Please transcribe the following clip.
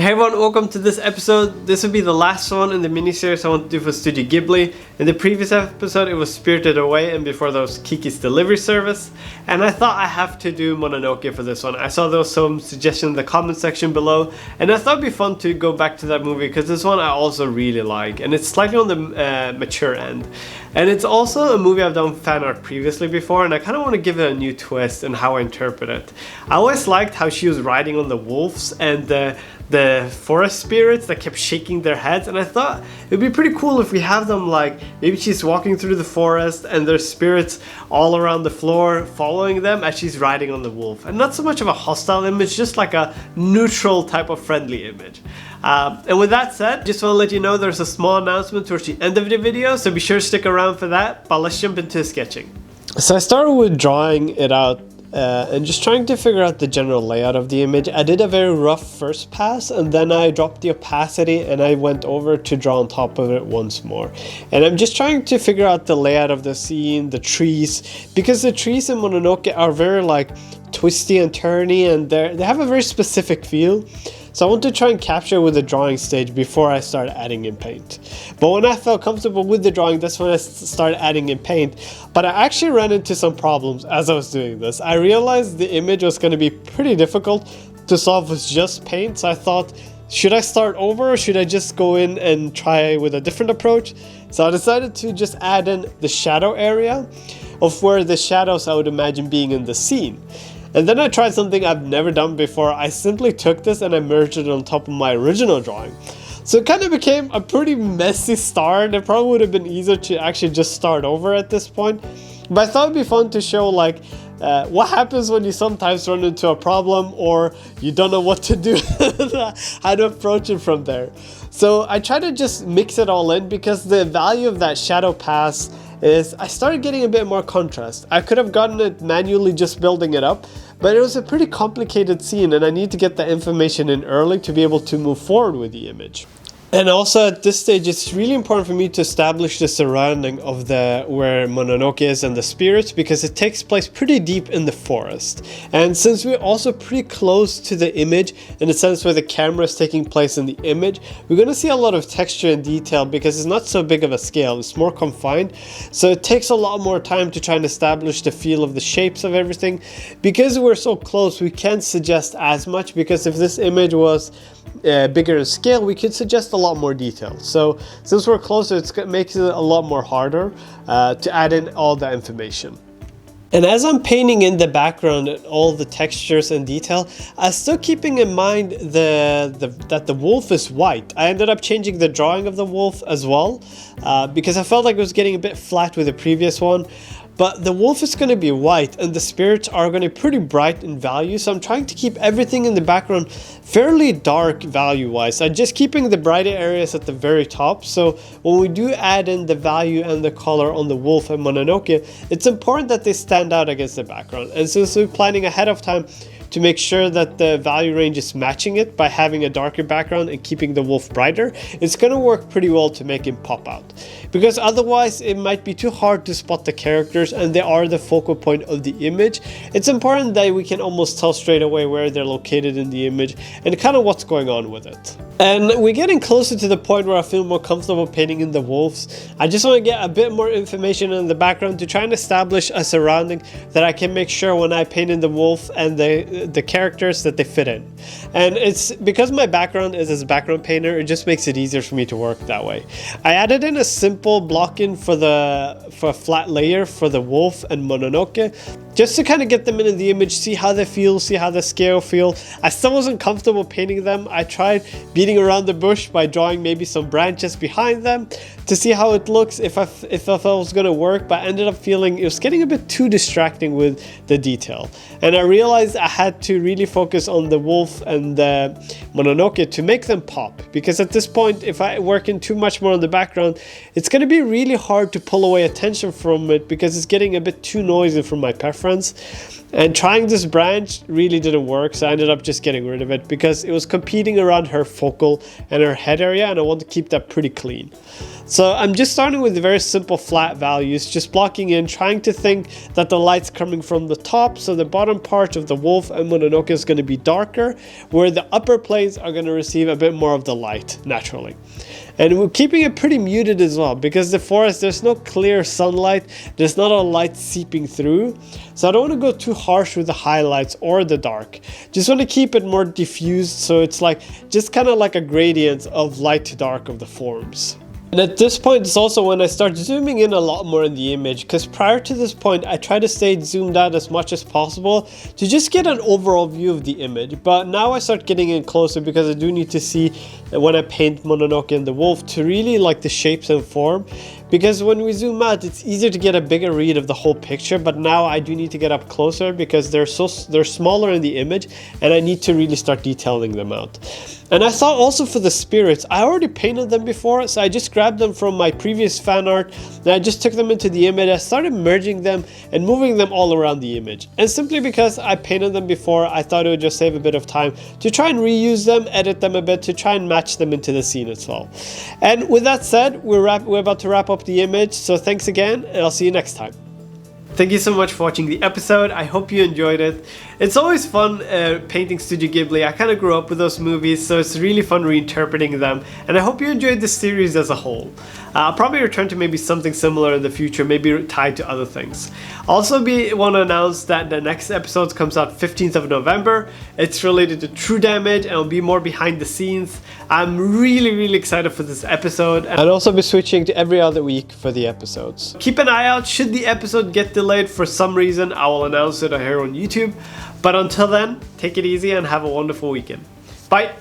Hey everyone, welcome to this episode. This will be the last one in the miniseries I want to do for Studio Ghibli. In the previous episode it was Spirited Away, and before that was Kiki's Delivery Service. And I thought I have to do Mononoke for this one. I saw there was some suggestions in the comment section below, and I thought it'd be fun to go back to that movie because this one I also really like, and it's slightly on the mature end. And it's also a movie I've done fan art previously before, and I kind of want to give it a new twist in how I interpret it. I always liked how she was riding on the wolves and the forest spirits that kept shaking their heads, and I thought it'd be pretty cool if we have them like maybe she's walking through the forest and there's spirits all around the floor following them as she's riding on the wolf, and not so much of a hostile image, just like a neutral type of friendly image. And with that said, just want to let you know there's a small announcement towards the end of the video, so be sure to stick around for that. But let's jump into sketching. So I started with drawing it out and just trying to figure out the general layout of the image. I did a very rough first pass, and then I dropped the opacity and I went over to draw on top of it once more. And I'm just trying to figure out the layout of the scene, the trees, because the trees in Mononoke are very like twisty and turny, and they have a very specific feel. So I want to try and capture it with the drawing stage before I start adding in paint. But when I felt comfortable with the drawing, that's when I started adding in paint. But I actually ran into some problems as I was doing this. I realized the image was going to be pretty difficult to solve with just paint. So I thought, should I start over or should I just go in and try with a different approach? So I decided to just add in the shadow area of where the shadows I would imagine being in the scene. And then I tried something I've never done before. I simply took this and I merged it on top of my original drawing. So it kind of became a pretty messy start. It probably would have been easier to actually just start over at this point. But I thought it'd be fun to show like what happens when you sometimes run into a problem or you don't know what to do, how to approach it from there. So I tried to just mix it all in, because the value of that shadow pass is I started getting a bit more contrast. I could have gotten it manually just building it up, but it was a pretty complicated scene and I need to get the information in early to be able to move forward with the image. And also at this stage, it's really important for me to establish the surrounding of where Mononoke is and the spirits, because it takes place pretty deep in the forest. And since we're also pretty close to the image, in the sense where the camera is taking place in the image, we're going to see a lot of texture and detail because it's not so big of a scale, it's more confined. So it takes a lot more time to try and establish the feel of the shapes of everything. Because we're so close, we can't suggest as much, because if this image was bigger in scale, we could suggest a lot more detail. So since we're closer, it makes it a lot more harder to add in all the information. And as I'm painting in the background and all the textures and detail, I'm still keeping in mind that the wolf is white. I ended up changing the drawing of the wolf as well, because I felt like it was getting a bit flat with the previous one. But the wolf is going to be white and the spirits are going to be pretty bright in value. So I'm trying to keep everything in the background fairly dark value wise. I'm just keeping the brighter areas at the very top. So when we do add in the value and the color on the wolf and Mononoke, it's important that they stand out against the background. And since we're planning ahead of time to make sure that the value range is matching it by having a darker background and keeping the wolf brighter, it's going to work pretty well to make him pop out. Because otherwise it might be too hard to spot the characters, and they are the focal point of the image. It's important that we can almost tell straight away where they're located in the image and kind of what's going on with it. And we're getting closer to the point where I feel more comfortable painting in the wolves. I just want to get a bit more information in the background to try and establish a surrounding that I can make sure when I paint in the wolf and the characters that they fit in. And it's because my background is as a background painter, it just makes it easier for me to work that way. I added in a simple block in for a flat layer for the wolf and Mononoke, just to kind of get them into the image, see how they feel, see how the scale feel. I still wasn't comfortable painting them. I tried beating around the bush by drawing maybe some branches behind them to see how it looks, if I was going to work, but I ended up feeling it was getting a bit too distracting with the detail. And I realized I had to really focus on the wolf and the Mononoke to make them pop, because at this point, if I work in too much more on the background, it's going to be really hard to pull away attention from it because it's getting a bit too noisy for my preference. reference. And trying this branch really didn't work, so I ended up just getting rid of it because it was competing around her focal and her head area, and I want to keep that pretty clean. So I'm just starting with very simple flat values, just blocking in, trying to think that the light's coming from the top, so the bottom part of the wolf and Mononoke is going to be darker, where the upper planes are going to receive a bit more of the light naturally. And we're keeping it pretty muted as well, because the forest, there's no clear sunlight, there's not a light seeping through, so I don't want to go too harsh with the highlights or the dark. Just want to keep it more diffused, so it's like just kind of like a gradient of light to dark of the forms. And at this point, it's also when I start zooming in a lot more in the image, because prior to this point, I try to stay zoomed out as much as possible to just get an overall view of the image. But now I start getting in closer because I do need to see when I paint Mononoke and the wolf to really like the shapes and form. Because when we zoom out, it's easier to get a bigger read of the whole picture, but now I do need to get up closer because they're smaller in the image, and I need to really start detailing them out. And I thought also for the spirits, I already painted them before, so I just grabbed them from my previous fan art, and I just took them into the image. I started merging them and moving them all around the image. And simply because I painted them before, I thought it would just save a bit of time to try and reuse them, edit them a bit, to try and match them into the scene as well. And with that said, we're about to wrap up the image, so thanks again, and I'll see you next time. Thank you so much for watching the episode. I hope you enjoyed it. It's always fun painting Studio Ghibli. I kind of grew up with those movies, so it's really fun reinterpreting them, and I hope you enjoyed the series as a whole. I'll probably return to maybe something similar in the future, maybe tied to other things. Also want to announce that the next episode comes out 15th of November. It's related to True Damage, and it'll be more behind the scenes. I'm really excited for this episode. I'll also be switching to every other week for the episodes. Keep an eye out. Should the episode get delayed for some reason, I will announce it here on YouTube. But until then, take it easy and have a wonderful weekend. Bye!